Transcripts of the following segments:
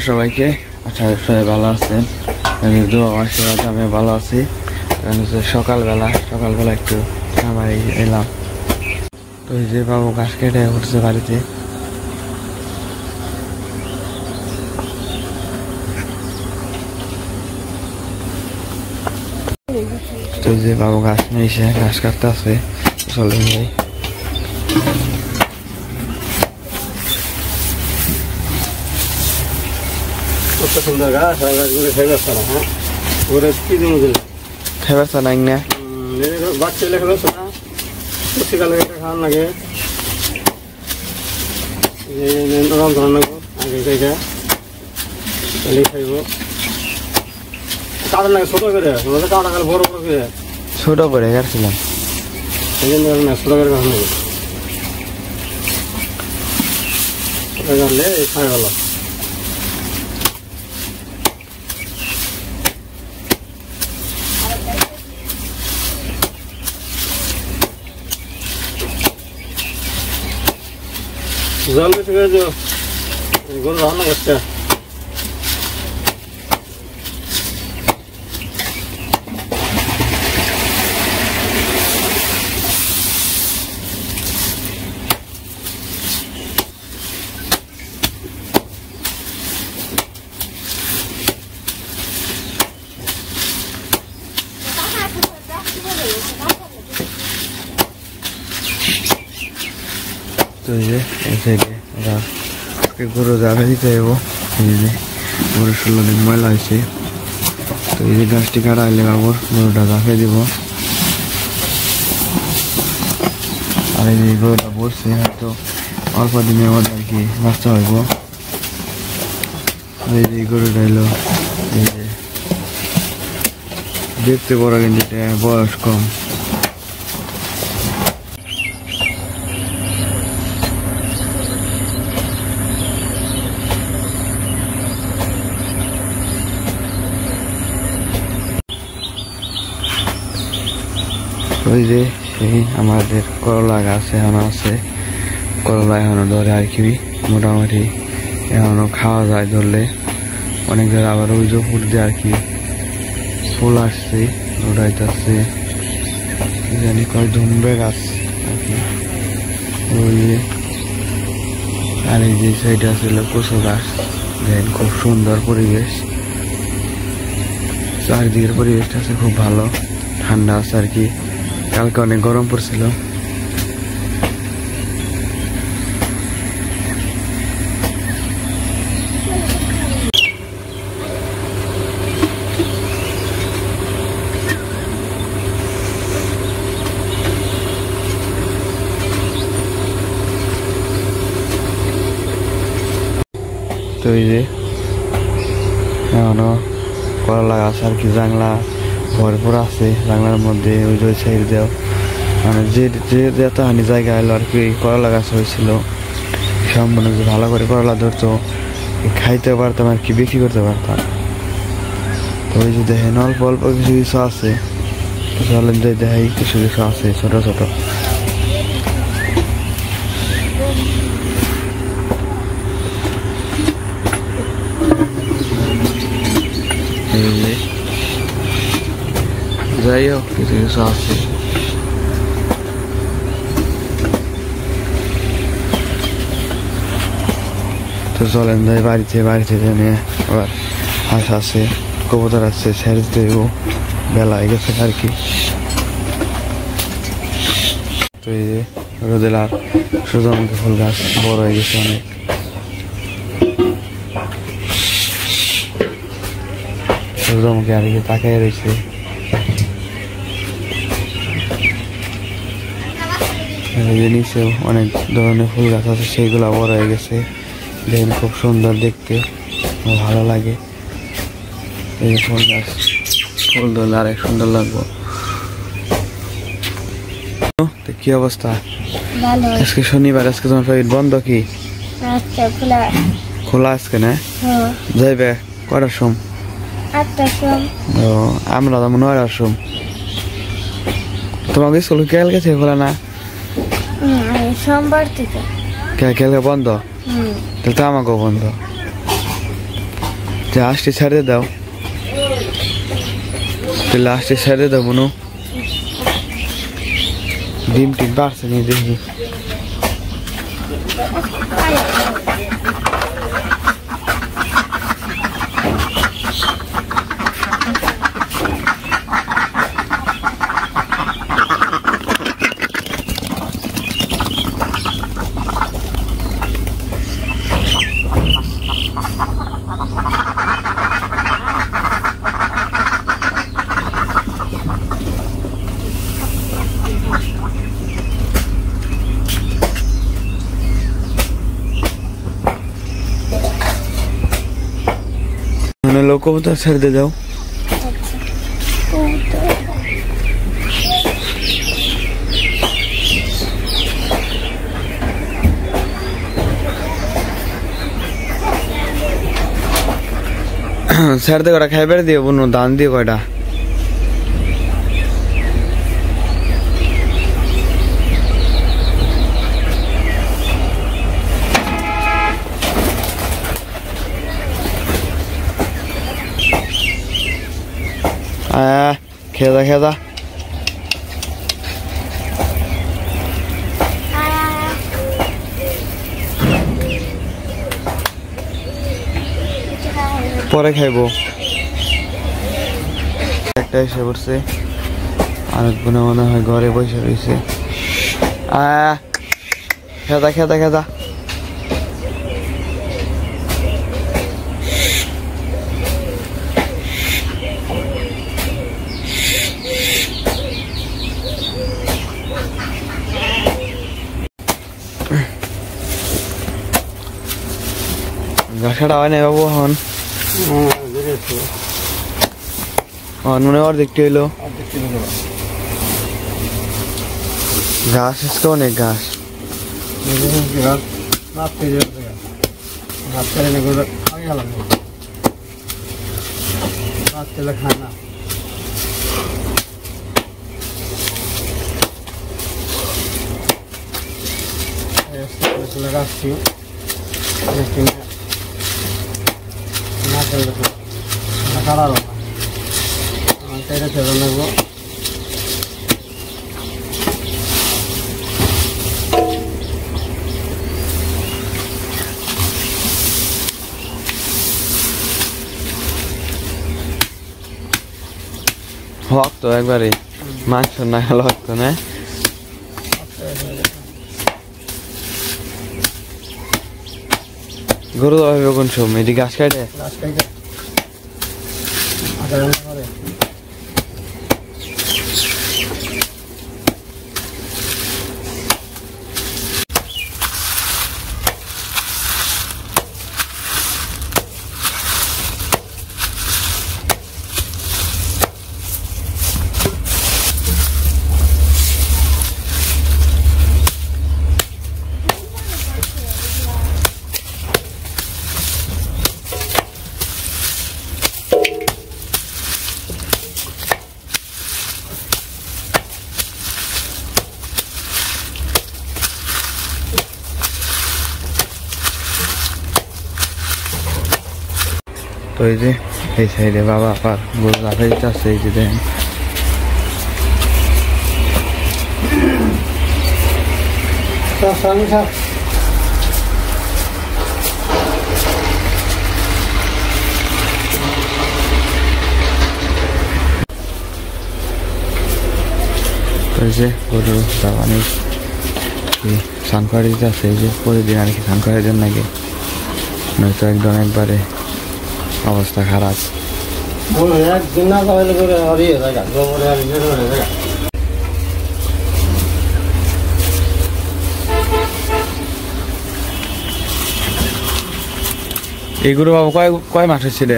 সবাইকে আশা করি সবাই ভালো আছেন। আমি ভালো আছি। সকালবেলা একটু আমার এলাম, তো এই যে বাবু ঘাস কেটে উঠছে বাড়িতে। তো এই যে বাবু ঘাস নিয়ে এসে ঘাস কাটতে আছে, চলেন যাই। সুন্দর গাছ খাবার চা নাই না বাচ্চা লেখা না শীতকালে এটা খাওয়ান লাগে রাম ধরান আগে খাইটা খাইব কাটা লাগে ছোট করে কাটা গেলে বড় বড় করে ছোট করে কাটছিলাম, সেই জন্য ছোট করে খাওয়ান লাগে গালে খাই ভালো। জল বেশি করে দিও, গরু রান্না করছে। তো এই যে এই সাইডে গরু জায়গা দিতে যাবো। এই যে গরু 16 দিন ময়লা হয়েছে, তো এই যে গাছটি কাটা আইলে বাবুর গরুটা জাফে দিব। আর এই যে গরুটা বসছে, হয়তো অল্প দিনের মধ্যে আর কি বাচ্চা হইব। এই যে গরুটা এলো, এই যে দেখতে বড় কিন্তু এটা বয়স কম। ওই যে সেই আমাদের করলা গাছ এখনো আছে, করলা এখনো ধরে আর কি, মোটামুটি এখনো খাওয়া যায় ধরলে। অনেক জায়গায় আবার ওই যে ফুল দিয়ে আর কি ফুল আসছে, ওটাইতেছে জানি কয় ধুমবে গাছ আর কি। ওই যে আর এই যে সাইডে ছিল কচু গাছ, দেখেন খুব সুন্দর পরিবেশ, চারিদিকের পরিবেশটা আছে খুব ভালো, ঠান্ডা আছে আর কি। কালকে অনেক গরম পড়ছিল। তো এই যে এখনো করলা গাছ আর কি, জাংলা ভরপুর আছে, জানলার মধ্যে ওই যে সাইড দেও মানে যে যতখানি জায়গা এলো আর কি করলা গাছ হয়েছিল, সব মনে হচ্ছে ভালো করে করলা ধরতো, খাইতে পারতাম আর কি, বিক্রি করতে পারতাম। তো ওই যে দেখেন অল্প অল্প কিছু কিছু আছে, চলেন যে দেখাই কিছু কিছু আছে ছোট ছোট। যাই হোক কিছু কিছু আছে। তো চলেন যাই বাড়িতে নিয়ে আবার হাঁস আছে, কবুতর আছে, ছেড়ে দিতে বেলা হয়ে গেছে আর কি। তো এই যে রোদেলার সূর্যমুখী ফুল গাছ বড় হয়ে গেছে অনেক। সূর্যমুখী আর কি তাকাই রয়েছে। নিচেও অনেক ধরনের ফুল গাছ আছে, সেইগুলো বড় হয়ে গেছে, দেখেন খুব সুন্দর দেখতে, ভালো লাগে। এই ফুল গাছ ফুল ধরলে আরেক সুন্দর লাগবো। কি অবস্থা? আজকে শনিবার, আজকে তোমার ফ্লাইট বন্ধ কি? খোলা আজকে না? যাইবে কটার সময়? ও আমরা তো 9টার সময়। তোমাকে স্কুল কালকে থেকে খোলা না? সোমবার থেকে। কালকে বন্ধ? তাহলে তো আমাকেও বন্ধ। লাস্টে ছেড়ে দাও, লাস্টে ছেড়ে দাও মনু। ডিম টিম পারছে নি দেখি। लोग को बता छड़ दे जाओ। छड़ दे कटा खाई बेर दियो बुनो दान दियो कटा খেদা খেদা পরে খাইবো। একটা এসে পড়ছে, আরেকগুলো মনে হয় ঘরে বসে রয়েছে। খেদা খেদা খেদা গাছটা হয় না বাবু হন মনে আর দেখতে এলো ঘাস আজকে অনেক ঘাস খানা রাখছি খারাপ এটা ছেড়ে নেবো। হক তো একবারে মাংস না খেলে হক তো না। গরু হবে কোন সময় এদিকে ঘাস কাটে তো এই যে এই সাইডে বাবা আবার গরু রাখা দিতে আসছে। এই যে দেখেন তো এই যে গরু দাবানি স্নান করে দিতে আসছে। এই যে প্রতিদিন আর কি স্নান করে দেন নাকি, নয়তো একদম একবারে অবস্থা খারাপ। এইগুলো বাবু কয় মাস হয়েছিল?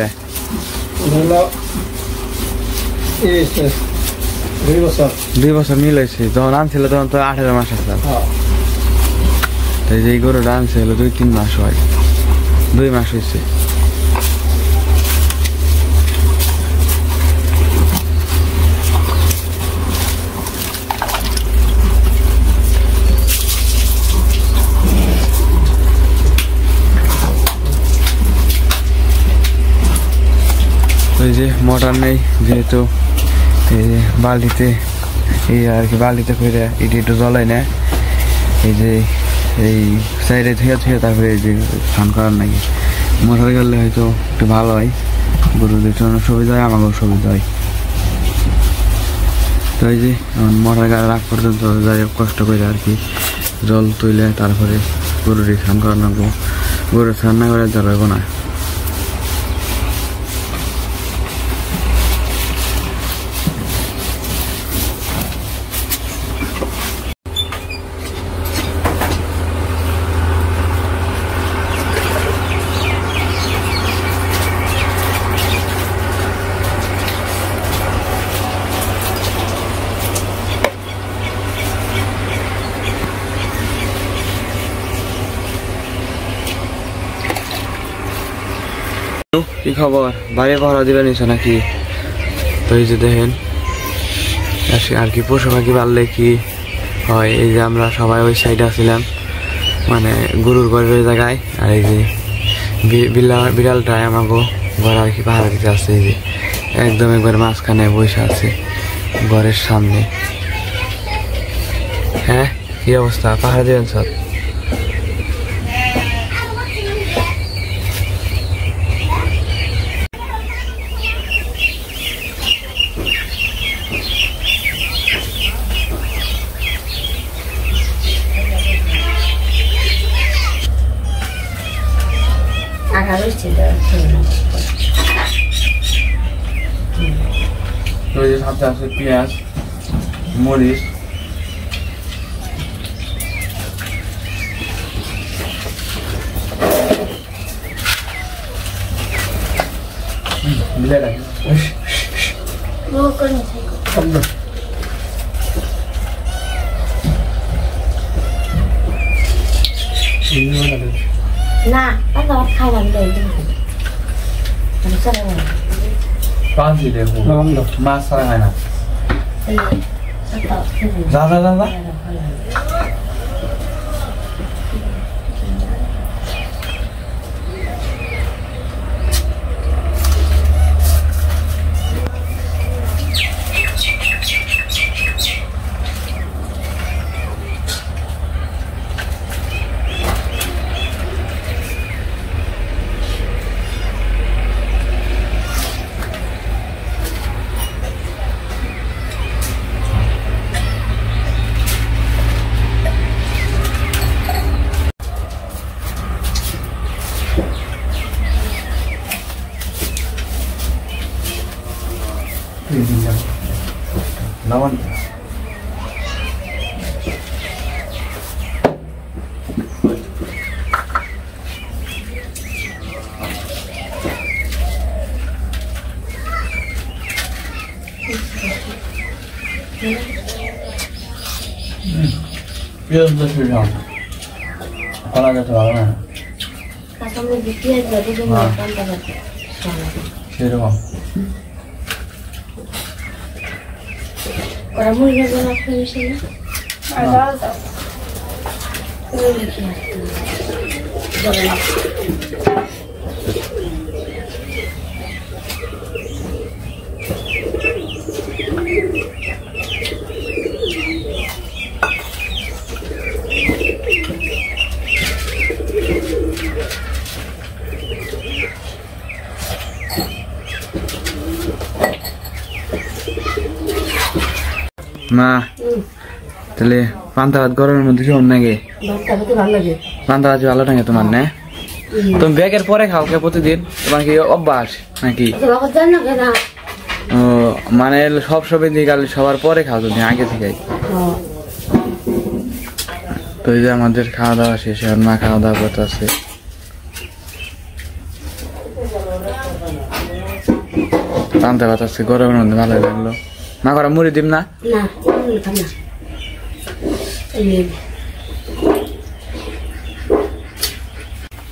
2 বছর মিল হয়েছে। যখন আনছিল তখন তো 18 মাস আছে। এই যে এই গরুটা আনছিল 2-3 মাস হয়, 2 মাস হয়েছে। এই যে মোটর নেই যেহেতু এই যে বালতিতে এই আর কি বালতিতে করে এটি একটু জ্বলাই না এই যে এই সাইডে ধুয়ে ধুয়ে তারপরে এই যে স্নান করার নাকি মোটর গেলে হয়তো একটু ভালো হয় গরুদের জন্য সুবিধা হয় আমাকেও সুবিধা হয় তো এই যে মোটর গাড়ি রাখ পর্যন্ত যাই কষ্ট করে আর কি জল তুলে তারপরে গরুর স্নান করানো লাগবো গরু স্নান না করে জল হইব না কি খবর বাইরে পাহারা দিবে নিছো নাকি তো এই যে দেখেন আর কি পশু পাখি পাললে কি হয় এই যে আমরা সবাই ওই সাইডে আসছিলাম মানে গরুর ঘরের ওই জায়গায় আর এই যে বিড়ালটাই আমাকে ঘর আর কি পাহারা দিতে আসছে এই যে একদম একবার মাঝখানে বসে আছে ঘরের সামনে হ্যাঁ কি অবস্থা পাহারা দিবেন সব সাথে আছে পেঁয়াজ মরিচ না খাইলাম পাঁচ দেখো মাছ ছাড়া হয় না দাদা দাদা lawan Biar lebih lama. Kalau ada terlalu. Kamu bikin jadi cuma kan Siapa? Kamu ini jangan apa sih? Ada. Ini bikin. Jangan. মা তাহলে পান্তা ভাত গরমের মধ্যে কেমন লাগে? পান্তা ভাত ভালো লাগে তোমার না? তুমি ব্যাগের পরে খাও কে প্রতিদিন? তোমার কি অভ্যাস নাকি? ও মানে সব দিকালে সবার পরে খাও তুমি আগে থেকে? তো এই যে আমাদের খাওয়া দাওয়া শেষ, এখন মা খাওয়া দাওয়া করতে আছে। পান্তা ভাত আছে গরমের মধ্যে ভালো লাগলো। মা করা মুড়ি দিম না?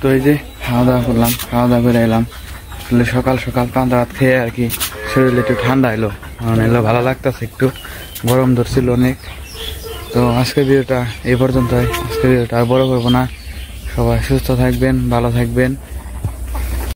তো এই যে খাওয়া দাওয়া করলাম, খাওয়া দাওয়া করে এলাম। আসলে সকাল সকাল পান্তা ভাত খেয়ে আর কি শরীরে একটু ঠান্ডা এলো, এলো ভালো লাগতেছে, একটু গরম ধরছিল অনেক। তো আজকের ভিডিওটা এই পর্যন্তই। আজকের ভিডিওটা আর বড় করবো না। সবাই সুস্থ থাকবেন, ভালো থাকবেন।